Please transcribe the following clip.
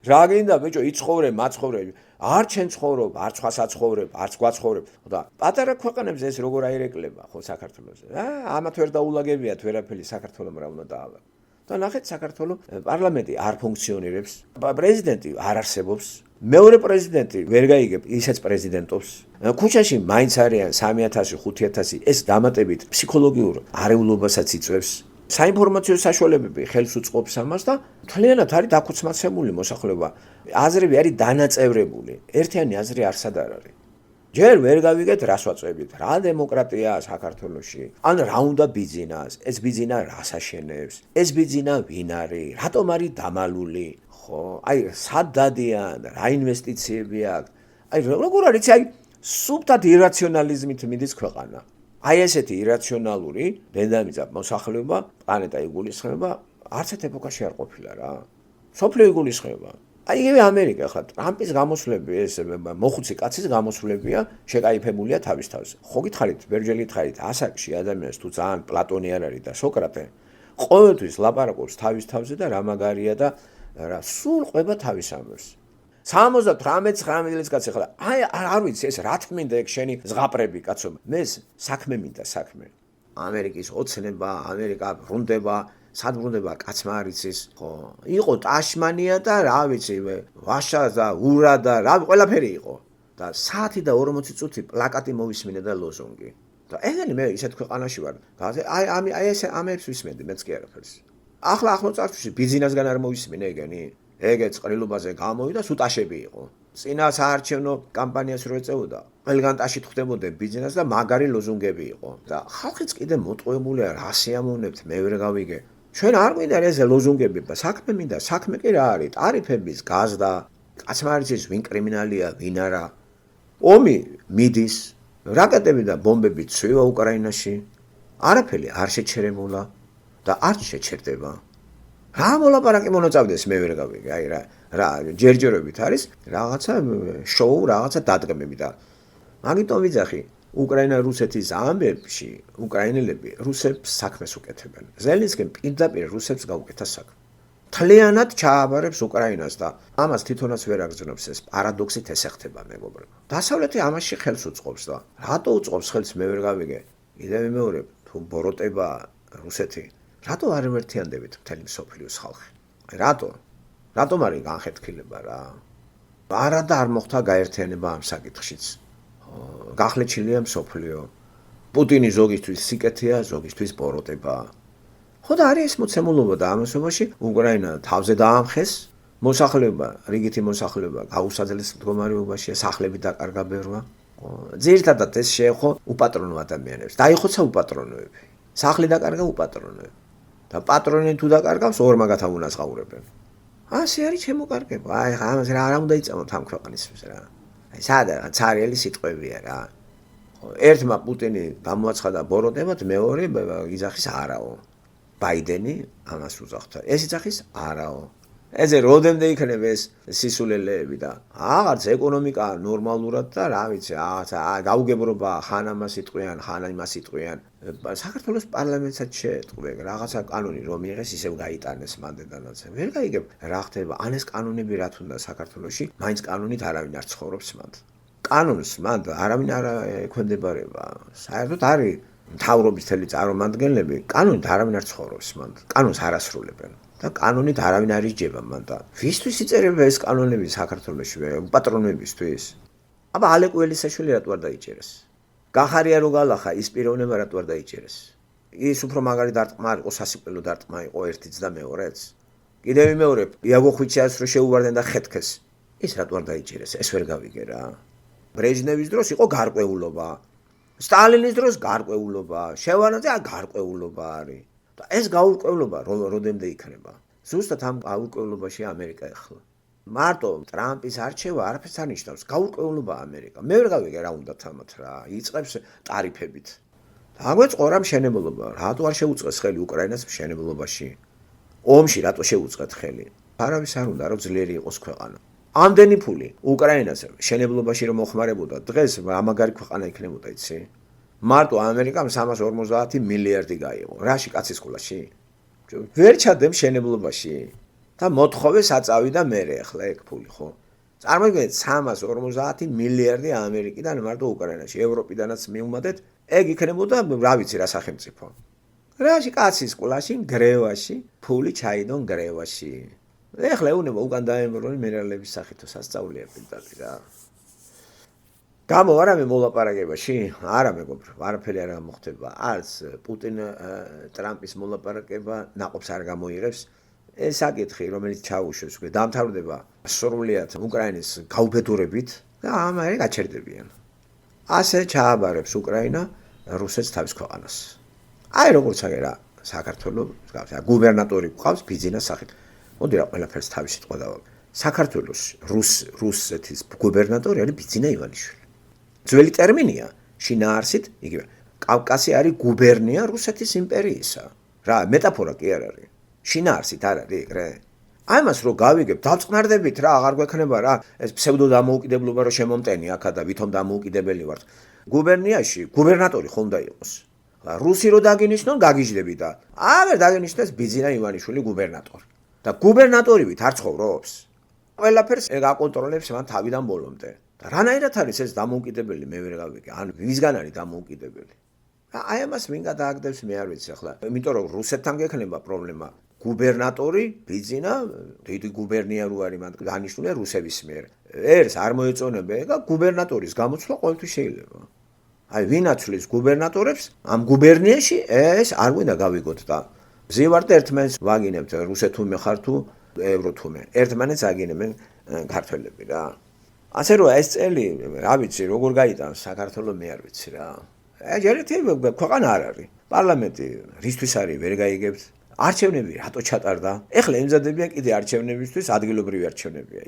რა გინდა ბიჭო, იცხოვრე, მაცხოვრე, არ ჩვენ ცხოვრობ, არ სხვა საცხოვრებ, არც გვაცხოვრებ. და პატარა ქვეყანებს ეს როგორ აირეკლება ხო საქართველოს. ამათ ვერ დაულაგებიათ ვერაფერი საქართველოს რა უნდა დაალაგო. და ნახეთ საქართველოს პარლამენტი არ ფუნქციონირებს, პრეზიდენტი არ არსებობს. მეორე პრეზიდენტი ვერ გაიგებ, ისეც პრეზიდენტობს. ქუჩაში მაინც არიან 3000, 5000, ეს დამატებით ფსიქოლოგიურ არეულობასაც იწვევს. საინფორმაციო საშუალებები ხელს უწყობს ამას და მთლიანად არის დაქუცმაცებული მოსახლეობა. აზრები არის დანაწევრებული. ერთიანი აზრი არსად არ არის. ჯერ ვერ გავიგეთ რას ვაწვევით, რა დემოკრატია საქართველოში. ან რა უნდა ბიძინას, ეს ბიძინა რას აშენებს, ეს ბიძინა ვინ არის, რატომ არის დამალული, ხო? აი, სად დადიან, რა ინვესტიციები აქვს. აი, როგორ არის, აი, სუბტად ირაციონალიზმით მიდის ქვეყანა. აი ესეთი ირაციონალური დედამიწა მოსახლეობა, პლანეტა იგულისხმება, არც ერთ ეპოქაში არ ყოფილა რა. სოფლიო იგულისხმება. აი იგივე ამერიკა ხა ტრამპის გამოსვლები, ეს მოხუცი კაცის გამოსვლებია, შეკაიფებულია თავის თავზე. ხო გითხარით, ბერჯელი გითხარით, ასაკში ადამიანს თუ ძალიან პლატონი არ არის და სოკრატე, ყოველთვის ლაპარაკობს თავის თავზე და რა მაგარია და რა სულ ყვება თავის ამბებს. 79 წლის კაცი ხარ. აი არ ვიცი ეს რა თმინდა ეგ შენი ზღაპრები კაცო. მე საქმე მინდა საქმე. ამერიკის ოცნება, ამერიკა ბრუნდება, სად ბრუნდება კაცმა არ იცის, ხო? იყო ტაშმანია და რა ვიცი, ვაშა და ურა და რა ყველაფერი იყო. და საათი და 40 წუთი პლაკატი მოვისმინე და ლოზუნგი. და ეგენი მე ისეთ ქვეყანაში ვარ. აი ეს ამერს ვისმენდი, მეც კი არაფერს. ახლა ახლო-წარსულში ბიზნესგან არ მოვისმინე ეგენი. ეგეც ყრილობაზე გამოვიდა, სუტაშები იყო. წინა საარჩევნო კამპანიას რო ეწეოდა, ყველგან ტაშით ხდებოდა ბიზნეს და მაგარი ლოზუნგები იყო. და ხალხიც კიდე მოტყუებულია, რა სიამოვნებთ, მე ვერ გავიგე. ჩვენ არ გვინდა ეს ლოზუნგები, საქმე მინდა, საქმე კი რა არის? ტარიფების გაზდა, კაცმა არ იცის ვინ კრიმინალია, ვინ არა. ომი მიდის, რაკეტები და ბომბები ცვივა უკრაინაში. არაფერი არ შეჩერებულა და არც შეჩერდება. რა მოლაპარაკე მონაწავდეს მე ვერ გავიგე, აი რა ჯერჯერობით არის რაღაცა შოუ, რაღაცა დადგმები და მაგიტომ ვიძახი უკრაინა რუსეთის ამბებში უკრაინელები რუსებს საქმეს უკეთებენ. ზელენსკიმ პირდაპირ რუსებს გაუკეთა საქმე. მთლიანად ჩააბარებს უკრაინას და ამას თვითონაც ვერ აგრძნობს ეს პარადოქსით ესე ხდება მეგობრებო. დასავლეთი ამაში ხელს უწყობს და რატო უწყობს ხელს მე ვერ გავიგე. კიდევ ვიმეორებ, თუ ბოროტება რუსეთი რატო არ ემერთიანდებით მთელი მსოფლიოს ხალხი? რატომ არის განხეთქილება რა? არა და არ მოხდა გაერთიანება ამ საკითხშიც. გახლეჩილია მსოფლიო. პუტინი ზოგისთვის სიკეთეა, ზოგისთვის ბოროტება. ხო და არის ეს მოცემულობა და ამასობაში უკრაინა თავზე დაამხეს, მოსახლეობა, რიგითი მოსახლეობა გაუსაძლეს მდგომარეობაშია, სახლები დაკარგა ბერვა. ძირითადად ეს შეეხო უპატრონო ადამიანებს. დაიხოცა უპატრონოები. სახლი დაკარგა უპატრონოები. და პატრონი თუ დაკარგავს ორმაგად ამუნაზღაურებენ. ასე არის შემოკარგება. აი ამას რა უნდა იწამოთ ამ ქვეყნისთვის რა. აი სადა ცარიელი სიტყვებია რა. ერთმა პუტინი გამოაცხადა ბოროტებად, მეორე იძახის არაო. ბაიდენი ამას უძახდა. ეს იძახის არაო. ეზე როდემდე იქნება ეს სისულელეები და აღარც ეკონომიკა ნორმალურად და რა ვიცი, გაუგებრობა ხან ამას იტყვიან, ხან იმას იტყვიან. საქართველოს პარლამენტსაც შეეტყვე, რაღაცა კანონი რომ მიიღეს, ისევ გაიტანეს მანდედანაც. ვერ გაიგებ რა ხდება, ან ეს კანონები რა თუნდა საქართველოში, მაინც კანონით არავინ არ ცხოვრობს მანდ. კანონს მანდ არავინ არ ექვემდებარება. საერთოდ არის მთავრობის თელი წარმომადგენლები, კანონით არავინ არ ცხოვრობს მანდ. კანონს არ ასრულებენ. და კანონით არავინ არ იჯება მან და ვისთვის იწერება ეს კანონები საქართველოში პატრონებისთვის? აბა ალეკ ველისაშვილი რატო არ დაიჭერეს? გახარია რო გალახა ის პიროვნება რატო არ დაიჭერეს? ის უფრო მაგარი დარტყმა არ იყო, სასიკვდილო დარტყმა იყო ერთიც და მეორეც. კიდევ ვიმეორებ, იაგო ხვიჩიას რო შეუვარდნენ და ხეთქეს. ის რატო არ დაიჭერეს? ეს ვერ გავიგე რა. ბრეჟნევის დროს იყო გარკვეულობა. სტალინის დროს გარკვეულობა, შევარდნაძე გარკვეულობა არის. ეს გაურკვევლობა როდემდე იქნება? ზუსტად ამ გაურკვევლობაში ამერიკა ახლა. მარტო ტრამპის არჩევა არაფერს არ ნიშნავს. გაურკვევლობა ამერიკა. მე ვერ გავიგე რა უნდა თამათ რა. იწყებს ტარიფებით. დაგვეწყორა მშენებლობა. რატო არ შეუწყეს ხელი უკრაინას მშენებლობაში? ომში რატო შეუწყეთ ხელი? არავის არ უნდა რომ ძლიერი იყოს ქვეყანა. ამდენი ფული უკრაინას მშენებლობაში რომ მოხმარებოდა, დღეს რა მაგარი ქვეყანა იქნებოდა, იცი? მარტო ამერიკამ 350 მილიარდი გაიღო. რაში კაცის ხულაში? ვერ ჩადე მშენებლობაში. და მოთხოვე საწავიდა მერე ახლა ეგ ფული ხო? წარმოიდგინეთ 350 მილიარდი ამერიკიდან მარტო უკრაინაში, ევროპიდანაც მიუმატეთ, ეგ იქნებოდა რა ვიცი რა სახელმწიფო. რაში კაცის ყლაში, გრევაში, ფული ჩაიდონ გრევაში. ეხლა ეუნება უკან დაემრონი მენელების სახითო სასწაულია პირდაპირ რა. გამოვა რამე მოლაპარაკებაში? არა მეგობრო, არაფერი არ მოხდება. არც პუტინ ტრამპის მოლაპარაკება ნაყოფს არ გამოიღებს. ეს საკითხი, რომელიც ჩაუშვეს, დამთავრდება სრულიად უკრაინის გაუბედურებით და ამაზე გაჩერდებიან. ასე ჩააბარებს უკრაინა რუსეთს თავის ქვეყანას. აი როგორც აგერა საქართველოს გუბერნატორი ყავს ბიძინას სახით. მოდი რა ყველაფერს თავის სიტყვა დავაგე. საქართველოს რუსეთის გუბერნატორი არის ბიძინა ივანიშვილი. ძველი ტერმინია, შინაარსით, იგივე. კავკასი არის გუბერნია რუსეთის იმპერიისა. რა, მეტაფორა კი არ არის. შინაარსით არ არის ეგრე. აი მას რო გავიგებ, დავწყნარდებით რა, აღარ გვექნება რა, ეს ფსევდო დამოუკიდებლობა რო შემომტენი აქა და ვითომ დამოუკიდებელი ვართ. გუბერნიაში გუბერნატორი ხომ უნდა იყოს. რუსი რო დაგინიშნონ, გაგიჟდები და აღარ დაგინიშნეს ბიძინა ივანიშვილი გუბერნატორი. და გუბერნატორივით არ ცხოვრობს. ყველაფერს ეგ აკონტროლებს მან თავიდან ბოლომდე. და რანაირად არის ეს დამოუკიდებელი მე ვერ გავიგე. ან ვისგან არის დამოუკიდებელი? აი ამას ვინ გადააგდებს მე არ ვიცი ახლა. იმიტომ რომ რუსეთთან გექნება პრობლემა. გუბერნატორი ბიძინა დიდი გუბერნია რო არის მან დანიშნულია რუსების მიერ. ერს არ მოეწონება ეგ გუბერნატორის გამოცვლა ყოველთვის შეიძლება. აი ვინ აცვლის გუბერნატორებს ამ გუბერნიაში ეს არ გვინდა გავიგოთ და ზივართ ერთმანეთს ვაგინებთ რუსეთუმე ხარ თუ ევროთუმე. ერთმანეთს აგინებენ ქართველები რა. ასე რომ ეს წელი რა ვიცი როგორ გაიტანს საქართველოს მე არ ვიცი რა. ჯერეთი ქვეყანა არ არის. პარლამენტი რისთვის არის ვერ გაიგებს. არჩევნები რატო ჩატარდა? ეხლა ემზადებიან კიდე არჩევნებისთვის ადგილობრივი არჩევნებია.